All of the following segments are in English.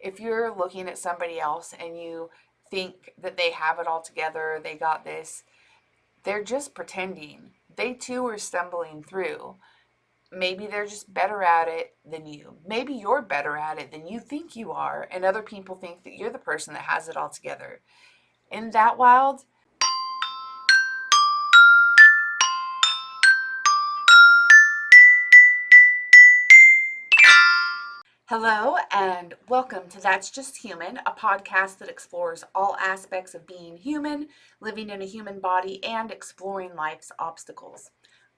if you're looking at somebody else and you think that they have it all together, they got this, they're just pretending. They too are stumbling through. Maybe they're just better at it than you. Maybe you're better at it than you think you are, and other people think that you're the person that has it all together. Isn't that wild? Hello, and welcome to That's Just Human, a podcast that explores all aspects of being human, living in a human body, and exploring life's obstacles.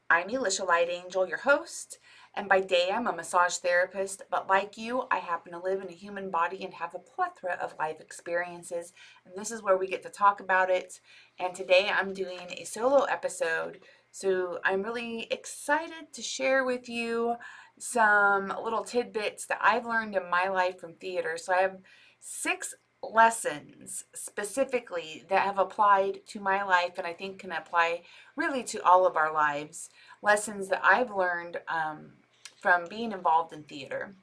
I'm Elisha Light Angel, your host, and by day I'm a massage therapist, but like you, I happen to live in a human body and have a plethora of life experiences, and this is where we get to talk about it. And today I'm doing a solo episode, so I'm really excited to share with you some little tidbits that I've learned in my life from theater. So I have 6 lessons specifically that have applied to my life and I think can apply really to all of our lives. Lessons that I've learned from being involved in theater.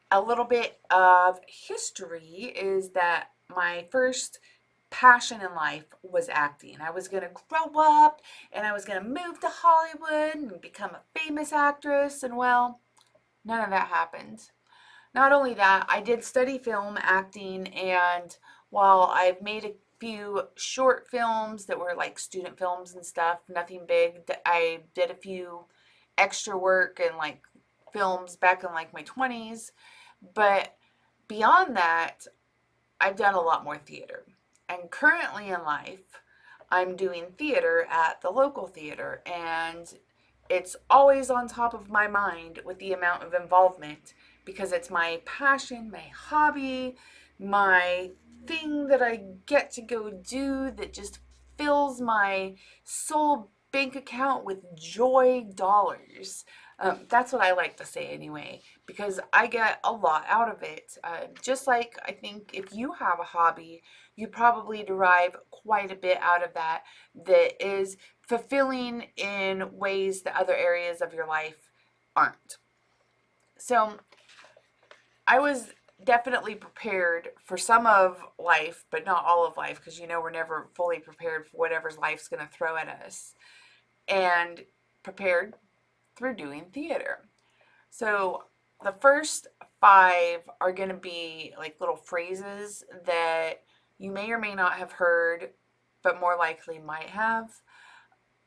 A little bit of history is that my first passion in life was acting. I was going to grow up and I was going to move to Hollywood and become a famous actress, and well, none of that happened. Not only that, I did study film acting, and while I've made a few short films that were like student films and stuff, nothing big, I did a few extra work and like films back in like my 20s. But beyond that, I've done a lot more theater. And currently in life, I'm doing theater at the local theater, and it's always on top of my mind with the amount of involvement because it's my passion, my hobby, my thing that I get to go do that just fills my soul bank account with joy dollars. That's what I like to say anyway, because I get a lot out of it. Just like I think if you have a hobby, you probably derive quite a bit out of that that is fulfilling in ways that other areas of your life aren't. So I was definitely prepared for some of life, but not all of life, because we're never fully prepared for whatever life's going to throw at us. And prepared through doing theater. So the first 5 are going to be like little phrases that you may or may not have heard, but more likely might have,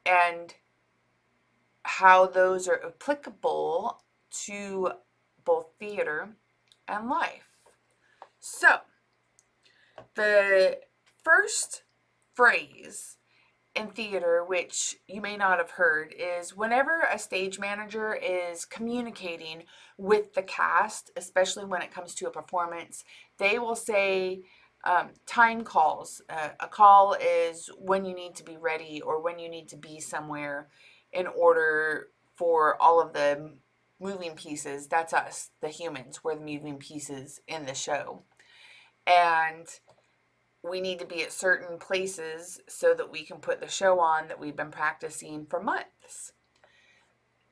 and how those are applicable to both theater and life. So, the first phrase in theater, which you may not have heard, is whenever a stage manager is communicating with the cast, especially when it comes to a performance, they will say time calls. A call is when you need to be ready or when you need to be somewhere in order for all of the moving pieces. That's us, the humans. We're the moving pieces in the show. And we need to be at certain places so that we can put the show on that we've been practicing for months.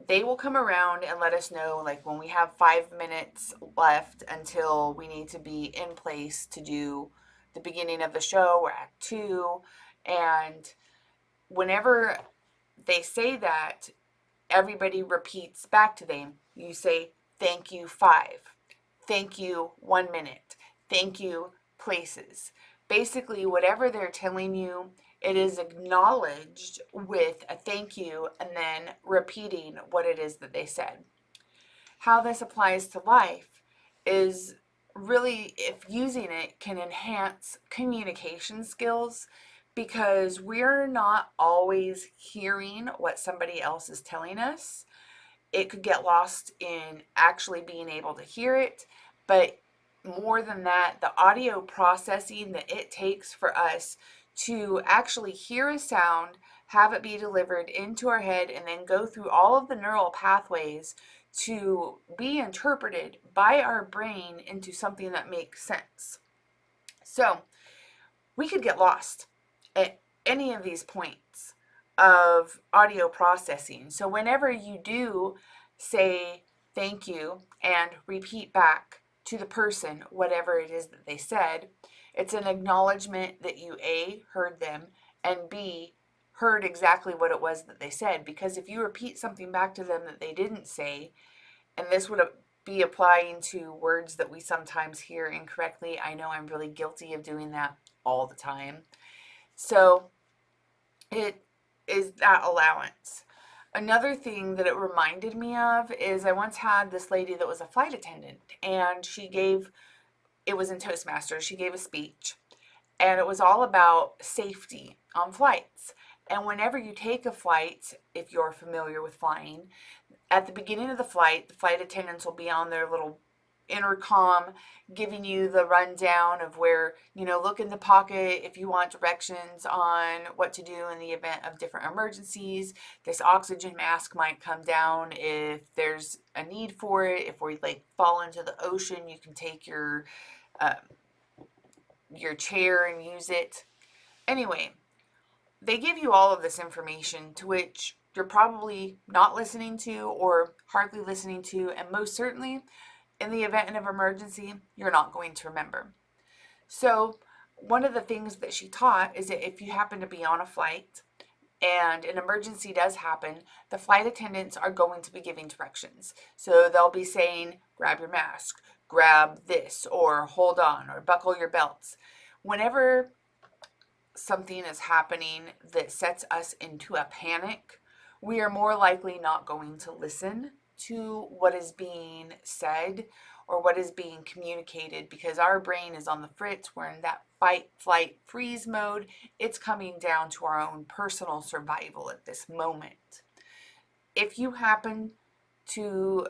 They will come around and let us know, like when we have 5 minutes left until we need to be in place to do the beginning of the show or act 2. And whenever they say that, everybody repeats back to them. You say, thank you 5, thank you 1 minute, thank you places. Basically, whatever they're telling you, it is acknowledged with a thank you and then repeating what it is that they said. How this applies to life is really, if using it can enhance communication skills, because we're not always hearing what somebody else is telling us. It could get lost in actually being able to hear it, but more than that, the audio processing that it takes for us to actually hear a sound, have it be delivered into our head, and then go through all of the neural pathways to be interpreted by our brain into something that makes sense. So we could get lost at any of these points of audio processing. So whenever you do say thank you and repeat back to the person whatever it is that they said. It's an acknowledgement that you A, heard them, and B, heard exactly what it was that they said. Because if you repeat something back to them that they didn't say, and this would be applying to words that we sometimes hear incorrectly. I know I'm really guilty of doing that all the time. So it is that allowance. Another thing that it reminded me of is I once had this lady that was a flight attendant, and it was in Toastmasters, she gave a speech, and it was all about safety on flights. And whenever you take a flight, if you're familiar with flying, at the beginning of the flight attendants will be on their little intercom giving you the rundown of where, look in the pocket if you want directions on what to do in the event of different emergencies. This oxygen mask might come down if there's a need for it. If we fall into the ocean, you can take your chair and use it. Anyway, they give you all of this information to which you're probably not listening to or hardly listening to, and most certainly in the event of emergency, you're not going to remember. So one of the things that she taught is that if you happen to be on a flight and an emergency does happen, the flight attendants are going to be giving directions. So they'll be saying, grab your mask, grab this, or hold on, or buckle your belts. Whenever something is happening that sets us into a panic, we are more likely not going to listen to what is being said or what is being communicated, because our brain is on the fritz. We're in that fight, flight, freeze mode. It's coming down to our own personal survival at this moment. If you happen to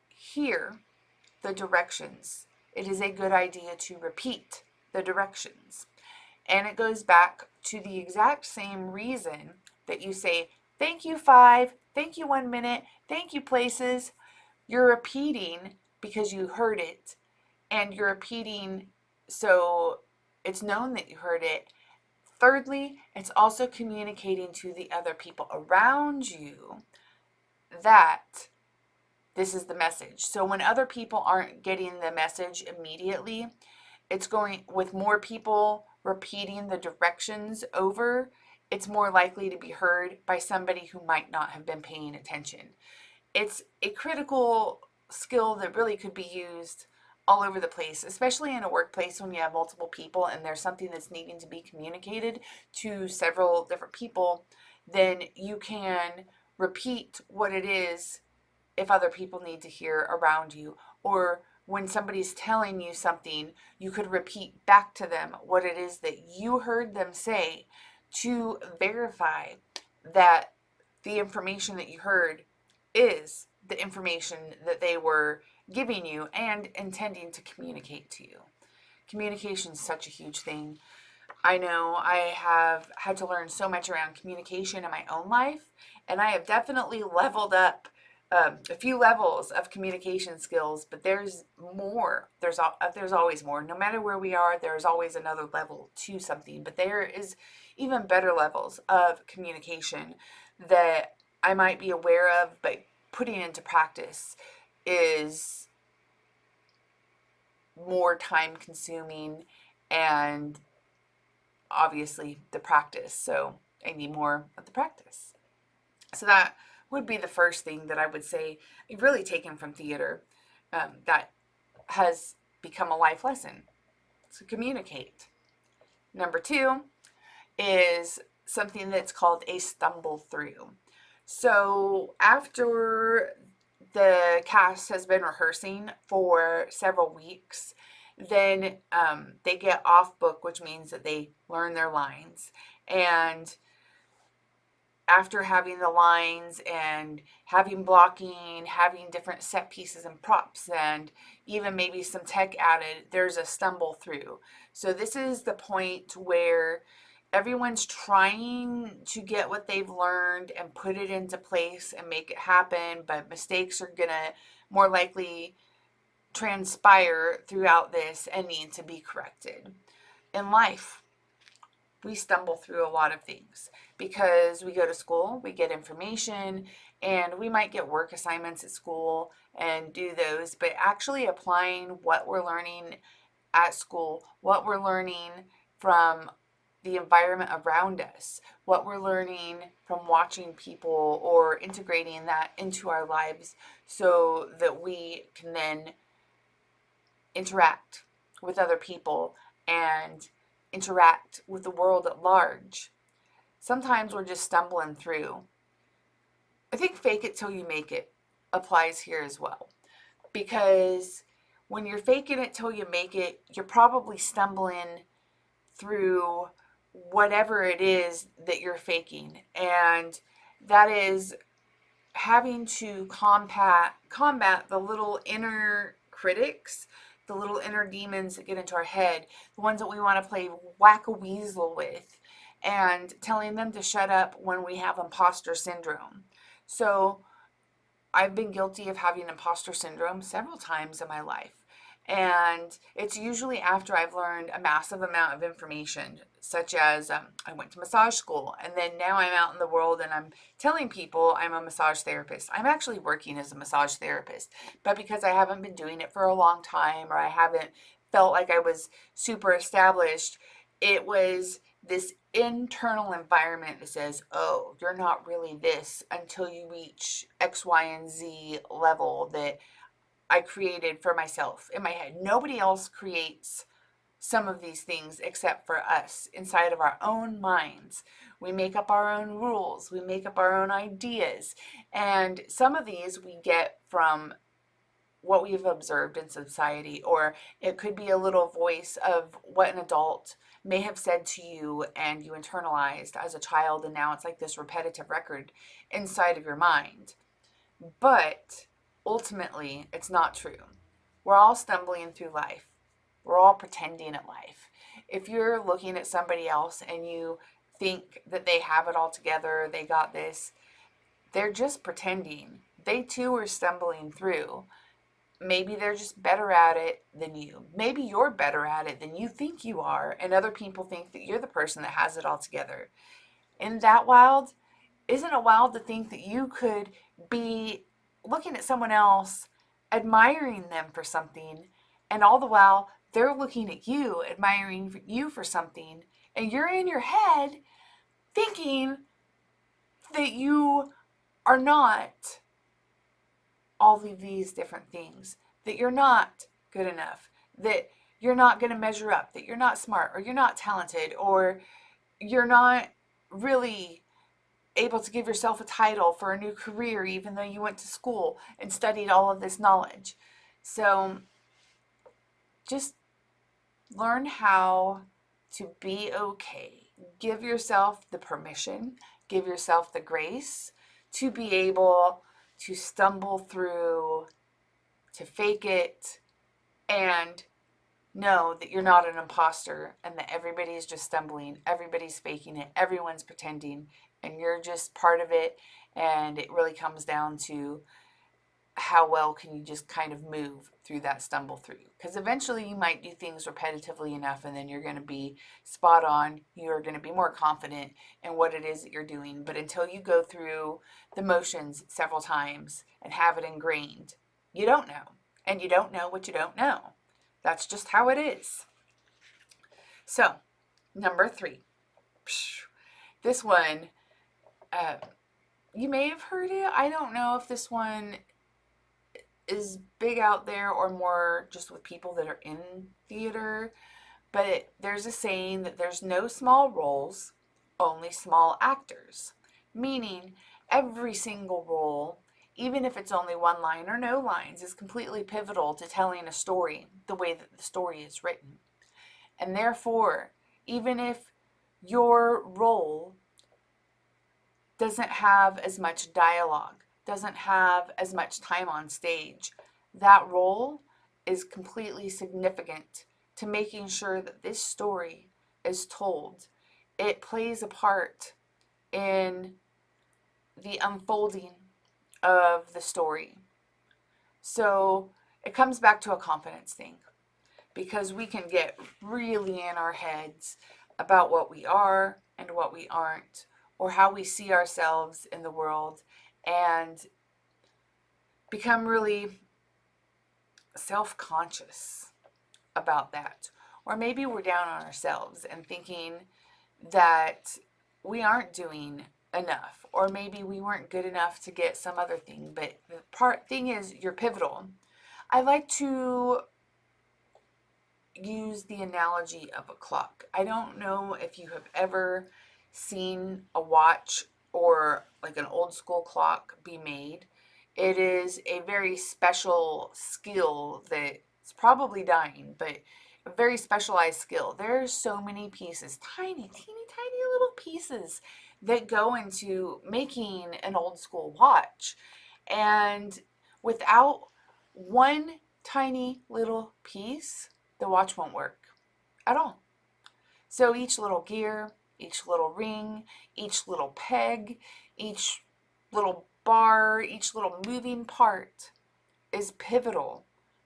hear the directions, it is a good idea to repeat the directions. And it goes back to the exact same reason that you say, thank you 5, thank you 1 minute, thank you places. You're repeating because you heard it, and you're repeating so it's known that you heard it. Thirdly, it's also communicating to the other people around you that this is the message. So when other people aren't getting the message immediately, it's going with more people repeating the directions over, it's more likely to be heard by somebody who might not have been paying attention. It's a critical skill that really could be used all over the place, especially in a workplace when you have multiple people and there's something that's needing to be communicated to several different people. Then you can repeat what it is if other people need to hear around you, or when somebody's telling you something, you could repeat back to them what it is that you heard them say to verify that the information that you heard is the information that they were giving you and intending to communicate to you. Communication is such a huge thing. I know I have had to learn so much around communication in my own life, and I have definitely leveled up a few levels of communication skills, but there's more. There's always more. No matter where we are, there's always another level to something, but there is even better levels of communication that I might be aware of, but putting into practice is more time consuming and obviously the practice. So I need more of the practice. So that would be the first thing that I would say I've really taken from theater that has become a life lesson. So communicate. Number 2 is something that's called a stumble through. So after the cast has been rehearsing for several weeks, then they get off book, which means that they learn their lines. And after having the lines and having blocking, having different set pieces and props, and even maybe some tech added, there's a stumble through. So this is the point where everyone's trying to get what they've learned and put it into place and make it happen, but mistakes are gonna more likely transpire throughout this and need to be corrected. In life, we stumble through a lot of things because we go to school, we get information, and we might get work assignments at school, and do those, but actually applying what we're learning at school, what we're learning from the environment around us, what we're learning from watching people, or integrating that into our lives so that we can then interact with other people and interact with the world at large. Sometimes we're just stumbling through. I think fake it till you make it applies here as well, because when you're faking it till you make it, you're probably stumbling through whatever it is that you're faking. And that is having to combat the little inner critics, the little inner demons that get into our head, the ones that we want to play whack-a-weasel with, and telling them to shut up when we have imposter syndrome. So I've been guilty of having imposter syndrome several times in my life. And it's usually after I've learned a massive amount of information, such as I went to massage school, and then now I'm out in the world and I'm telling people I'm a massage therapist. I'm actually working as a massage therapist, but because I haven't been doing it for a long time, or I haven't felt like I was super established, it was this internal environment that says, oh, you're not really this until you reach X, Y, and Z level that I created for myself in my head. Nobody else creates some of these things except for us inside of our own minds. We make up our own rules, we make up our own ideas, and some of these we get from what we've observed in society, or it could be a little voice of what an adult may have said to you and you internalized as a child, and now it's like this repetitive record inside of your mind. But ultimately, it's not true. We're all stumbling through life. We're all pretending at life. If you're looking at somebody else and you think that they have it all together, they got this, they're just pretending. They too are stumbling through. Maybe they're just better at it than you. Maybe you're better at it than you think you are, and other people think that you're the person that has it all together. Isn't that wild? Isn't it wild to think that you could be looking at someone else, admiring them for something, and all the while they're looking at you, admiring you for something, and you're in your head thinking that you are not all of these different things, that you're not good enough, that you're not going to measure up, that you're not smart, or you're not talented, or you're not really able to give yourself a title for a new career, even though you went to school and studied all of this knowledge. So just learn how to be okay. Give yourself the permission, give yourself the grace to be able to stumble through, to fake it, and know that you're not an imposter and that everybody's just stumbling, everybody's faking it, everyone's pretending, and you're just part of it. And it really comes down to how well can you just kind of move through that stumble through, because eventually you might do things repetitively enough and then you're going to be spot on, you're going to be more confident in what it is that you're doing. But until you go through the motions several times and have it ingrained, you don't know, and you don't know what you don't know. That's just how it is. So number 3, this one, you may have heard it. I don't know if this one is big out there or more just with people that are in theater, but there's a saying that there's no small roles, only small actors, meaning every single role, even if it's only one line or no lines, is completely pivotal to telling a story the way that the story is written. And therefore, even if your role doesn't have as much dialogue, doesn't have as much time on stage, that role is completely significant to making sure that this story is told. It plays a part in the unfolding of the story. So it comes back to a confidence thing, because we can get really in our heads about what we are and what we aren't, or how we see ourselves in the world, and become really self-conscious about that. Or maybe we're down on ourselves and thinking that we aren't doing enough, or maybe we weren't good enough to get some other thing. But the thing is, you're pivotal. I like to use the analogy of a clock. I don't know if you have ever seen a watch or like an old school clock be made. It is a very special skill that's probably dying, but a very specialized skill. There's so many pieces, tiny, teeny, tiny little pieces that go into making an old school watch. And without one tiny little piece, the watch won't work at all. So each little gear, each little ring, each little peg, each little bar, each little moving part is pivotal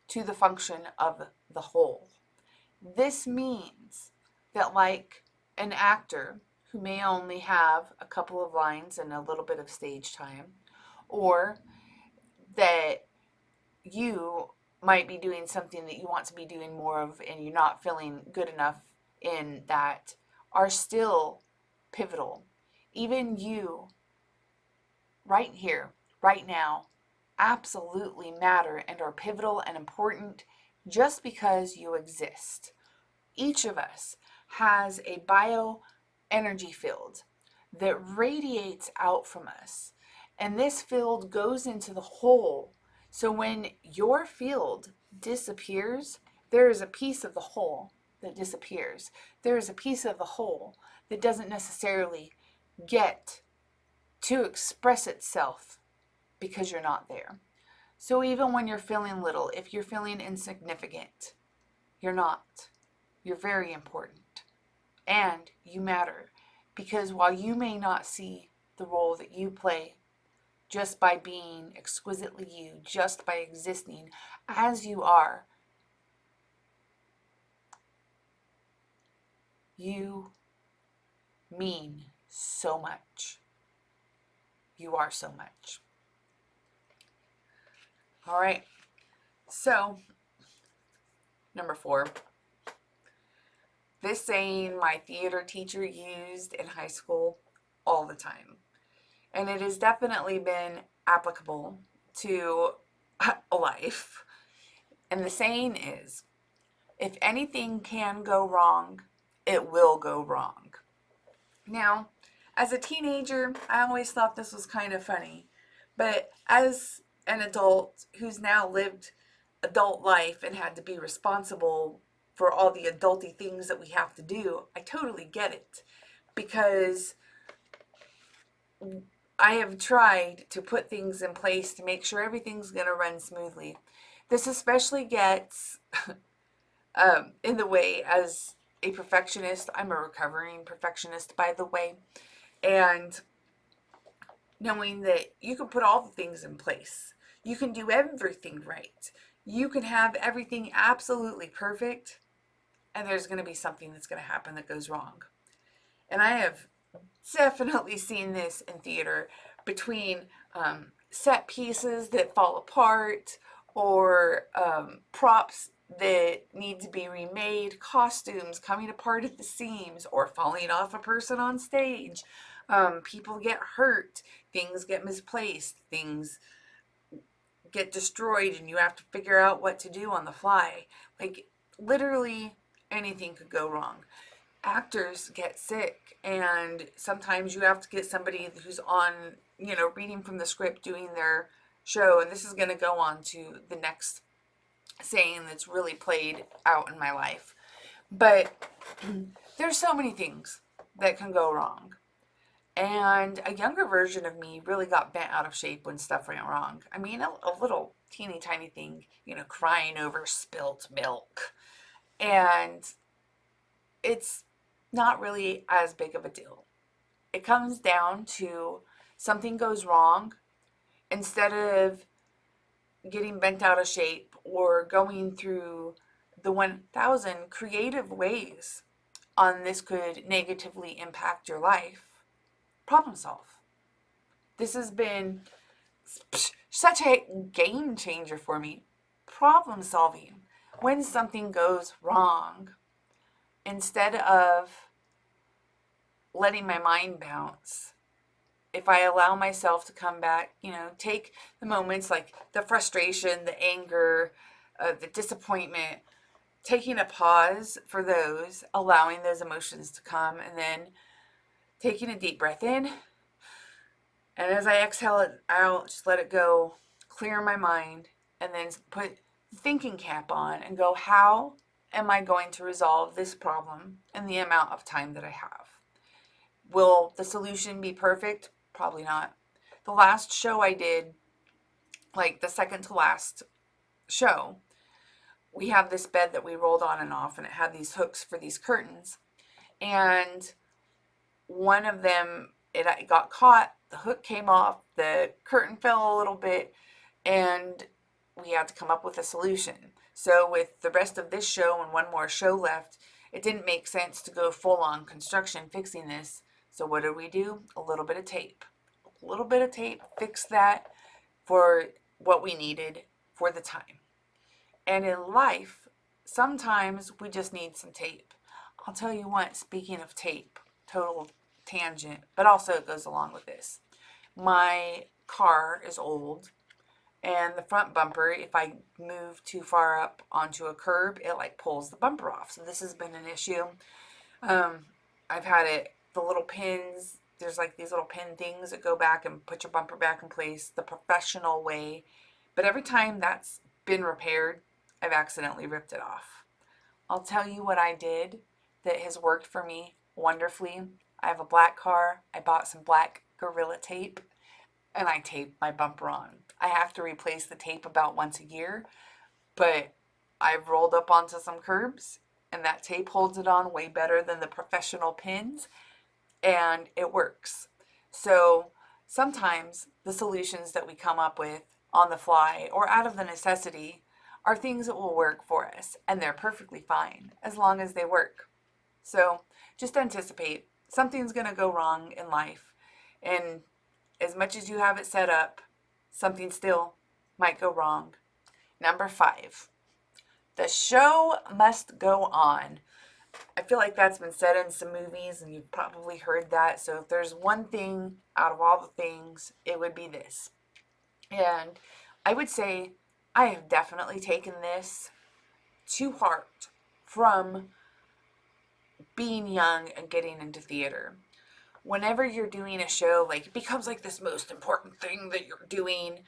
to the function of the whole. This means that, like an actor who may only have a couple of lines and a little bit of stage time, or that you might be doing something that you want to be doing more of and you're not feeling good enough in that, are still pivotal. Even you, right here, right now, absolutely matter and are pivotal and important just because you exist. Each of us has a bioenergy field that radiates out from us, and this field goes into the whole. So when your field disappears, there is a piece of the whole that disappears. There is a piece of the whole that doesn't necessarily get to express itself because you're not there. So even when you're feeling little, if you're feeling insignificant, you're not. You're very important. And you matter. Because while you may not see the role that you play just by being exquisitely you, just by existing as you are, you mean so much. You are so much. All right. So, number 4. This saying my theater teacher used in high school all the time. And it has definitely been applicable to life. And the saying is, if anything can go wrong, it will go wrong. Now, as a teenager, I always thought this was kind of funny. But as an adult who's now lived adult life and had to be responsible for all the adulty things that we have to do, I totally get it. Because I have tried to put things in place to make sure everything's going to run smoothly. This especially gets in the way as a perfectionist. I'm a recovering perfectionist, by the way. And knowing that you can put all the things in place. You can do everything right. You can have everything absolutely perfect. And there's going to be something that's going to happen that goes wrong. And I have definitely seen this in theater between set pieces that fall apart, or props that need to be remade, costumes coming apart at the seams, or falling off a person on stage. People get hurt, things get misplaced, things get destroyed, and you have to figure out what to do on the fly. Like, literally anything could go wrong. Actors get sick, and sometimes you have to get somebody who's on, reading from the script, doing their show. And this is going to go on to the next saying that's really played out in my life. But there's so many things that can go wrong. And a younger version of me really got bent out of shape when stuff went wrong. I mean, a little teeny tiny thing, crying over spilt milk. And it's not really as big of a deal. It comes down to something goes wrong. Instead of getting bent out of shape or going through the 1,000 creative ways on this could negatively impact your life, problem solve. This has been such a game changer for me. problem solving. When something goes wrong, instead of letting my mind bounce, if I allow myself to come back, take the moments like the frustration, the anger, the disappointment, taking a pause for those, allowing those emotions to come, and then taking a deep breath in. And as I exhale it out, just let it go, clear my mind, and then put the thinking cap on and go, how am I going to resolve this problem in the amount of time that I have? Will the solution be perfect? Probably not. The last show I did, like the second to last show, we have this bed that we rolled on and off, and it had these hooks for these curtains. And one of them, it got caught, the hook came off, the curtain fell a little bit, and we had to come up with a solution. So with the rest of this show and one more show left, it didn't make sense to go full on construction fixing this. So what did we do? A little bit of tape. A little bit of tape, fix that for what we needed for the time. And in life, sometimes we just need some tape. I'll tell you what, speaking of tape, total tangent, but also it goes along with this. My car is old, and the front bumper, if I move too far up onto a curb, it like pulls the bumper off. So this has been an issue. I've had it, the little pins, there's like these little pin things that go back and put your bumper back in place the professional way. But every time that's been repaired, I've accidentally ripped it off. I'll tell you what I did that has worked for me wonderfully. I have a black car. I bought some black Gorilla tape, and I taped my bumper on. I have to replace the tape about once a year, but I've rolled up onto some curbs, and that tape holds it on way better than the professional pins, and it works. So sometimes the solutions that we come up with on the fly or out of the necessity are things that will work for us, and they're perfectly fine as long as they work. So just anticipate something's going to go wrong in life, and as much as you have it set up, something still might go wrong. Number 5, the show must go on. I feel like that's been said in some movies, and you've probably heard that. So if there's one thing out of all the things, it would be this. And I would say I have definitely taken this to heart from being young and getting into theater. Whenever you're doing a show, like it becomes like this most important thing that you're doing,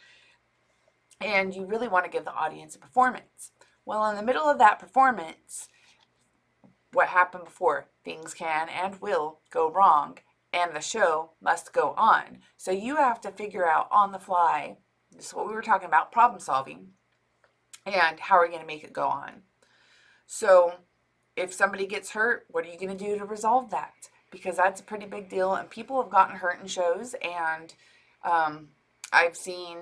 and you really want to give the audience a performance. Well, in the middle of that performance, what happened before, things can and will go wrong, and the show must go on. So you have to figure out on the fly, this is what we were talking about, problem solving, and how are you going to make it go on. So if somebody gets hurt, what are you going to do to resolve that? Because that's a pretty big deal, and people have gotten hurt in shows, and I've seen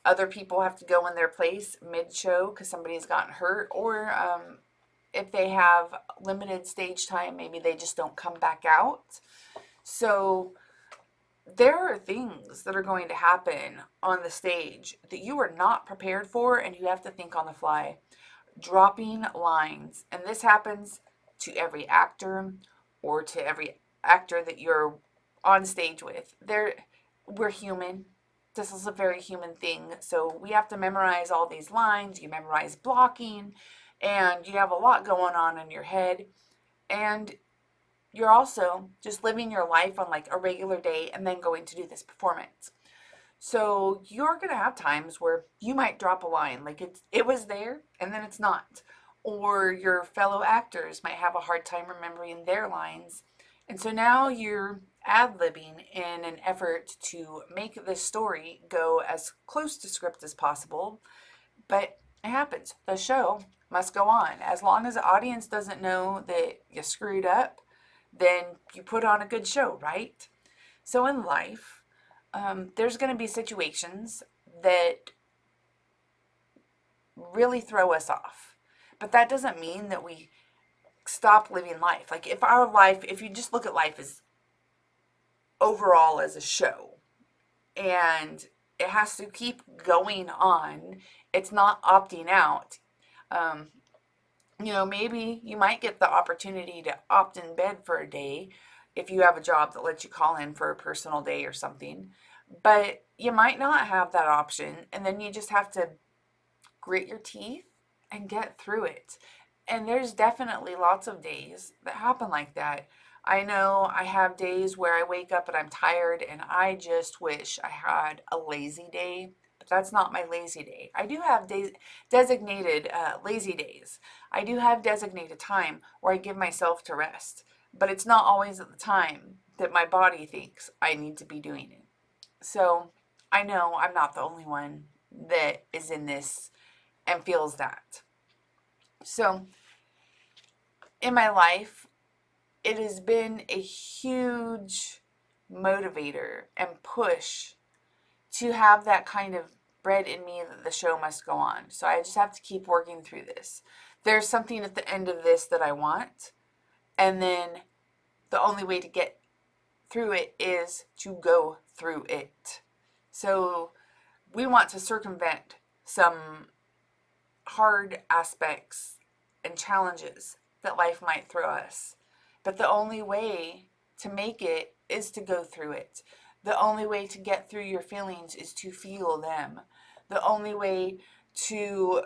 other people have to go in their place mid-show because somebody's gotten hurt, or if they have limited stage time, maybe they just don't come back out. So there are things that are going to happen on the stage that you are not prepared for, and you have to think on the fly. Dropping lines, and this happens to every actor or to every actor that you're on stage with. We're human. This is a very human thing. So we have to memorize all these lines. You memorize blocking, and you have a lot going on in your head, and you're also just living your life on like a regular day and then going to do this performance. So you're going to have times where you might drop a line, like it was there and then it's not. Or your fellow actors might have a hard time remembering their lines. And so now you're ad-libbing in an effort to make this story go as close to script as possible. But it happens. The show must go on. As long as the audience doesn't know that you screwed up, then you put on a good show, right? So in life, there's going to be situations that really throw us off. But that doesn't mean that we stop living life. Like if you just look at life as overall as a show, and it has to keep going on It's not opting out. Um, maybe you might get the opportunity to opt in bed for a day if you have a job that lets you call in for a personal day or something. But you might not have that option, and then you just have to grit your teeth and get through it. And there's definitely lots of days that happen like that. I know I have days where I wake up and I'm tired and I just wish I had a lazy day, but that's not my lazy day. I do have days designated lazy days. I do have designated time where I give myself to rest, but it's not always at the time that my body thinks I need to be doing it. So I know I'm not the only one that is in this and feels that. So in my life, it has been a huge motivator and push to have that kind of bred in me that the show must go on. So I just have to keep working through this. There's something at the end of this that I want, and then the only way to get through it is to go through it. So we want to circumvent some hard aspects and challenges that life might throw us. But the only way to make it is to go through it. The only way to get through your feelings is to feel them. The only way to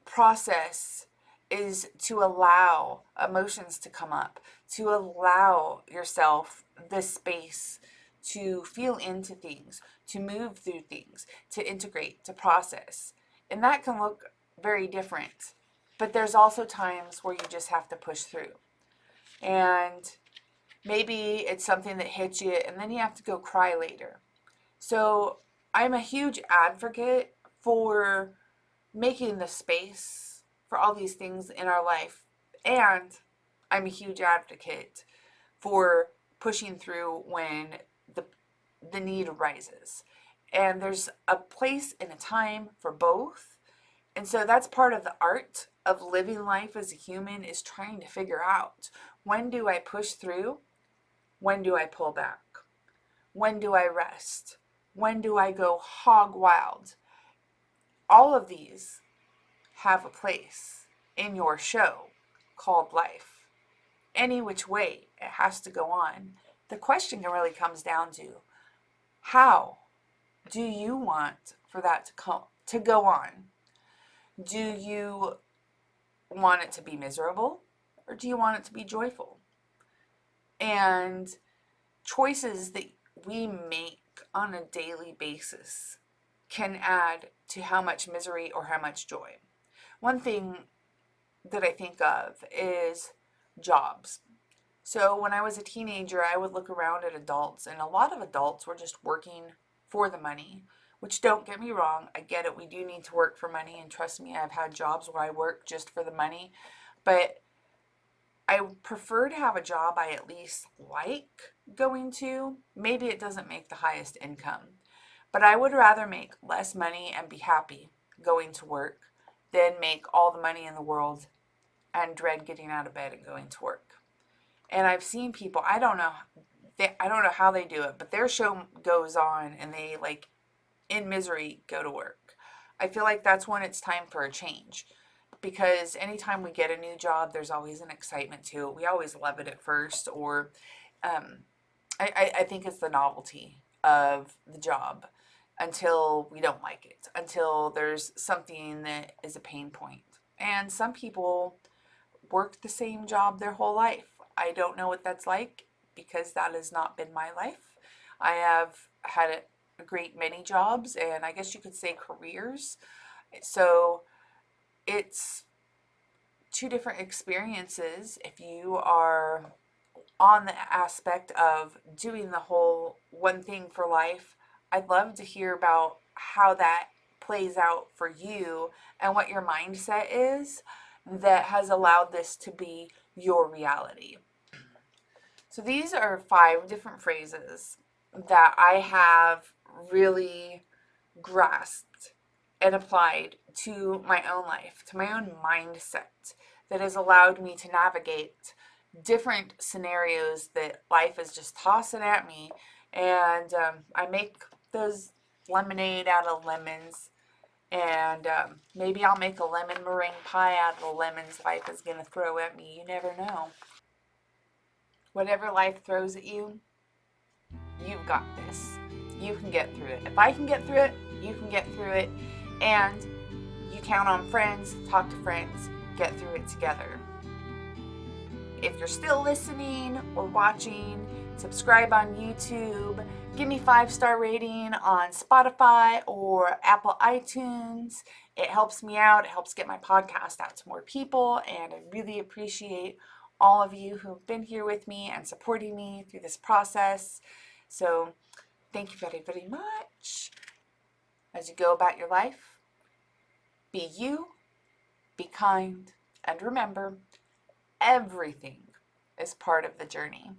process is to allow emotions to come up, to allow yourself the space to feel into things, to move through things, to integrate, to process. And that can look very different. But there's also times where you just have to push through. And maybe it's something that hits you and then you have to go cry later. So I'm a huge advocate for making the space for all these things in our life. And I'm a huge advocate for pushing through when the need arises. And there's a place and a time for both. And so that's part of the art of living life as a human, is trying to figure out, when do I push through? When do I pull back? When do I rest? When do I go hog wild? All of these have a place in your show called life. Any which way it has to go on. The question really comes down to, how do you want for that to go on? Do you want it to be miserable, or do you want it to be joyful? And choices that we make on a daily basis can add to how much misery or how much joy. One thing that I think of is jobs. So when I was a teenager, I would look around at adults, and a lot of adults were just working for the money, which, don't get me wrong, I get it. We do need to work for money, and trust me, I've had jobs where I work just for the money, but I prefer to have a job I at least like going to. Maybe it doesn't make the highest income, but I would rather make less money and be happy going to work than make all the money in the world and dread getting out of bed and going to work. And I've seen people, I don't know how they do it, but their show goes on and they, like, in misery, go to work. I feel like that's when it's time for a change, because anytime we get a new job, there's always an excitement to it. We always love it at first, or I think it's the novelty of the job until we don't like it, until there's something that is a pain point. And some people work the same job their whole life. I don't know what that's like, because that has not been my life. I have had a great many jobs, and I guess you could say careers. So it's two different experiences. If you are on the aspect of doing the whole one thing for life, I'd love to hear about how that plays out for you and what your mindset is that has allowed this to be your reality. So these are 5 different phrases that I have really grasped and applied to my own life, to my own mindset, that has allowed me to navigate different scenarios that life is just tossing at me. And I make those lemonade out of lemons, And maybe I'll make a lemon meringue pie out of the lemons life is going to throw at me. You never know. Whatever life throws at you, you've got this. You can get through it. If I can get through it, you can get through it. And you count on friends, talk to friends, get through it together. If you're still listening or watching, subscribe on YouTube. Give me 5-star rating on Spotify or Apple iTunes. It helps me out. It helps get my podcast out to more people. And I really appreciate all of you who've been here with me and supporting me through this process. So thank you very, very much. As you go about your life, be you, be kind, and remember, everything is part of the journey.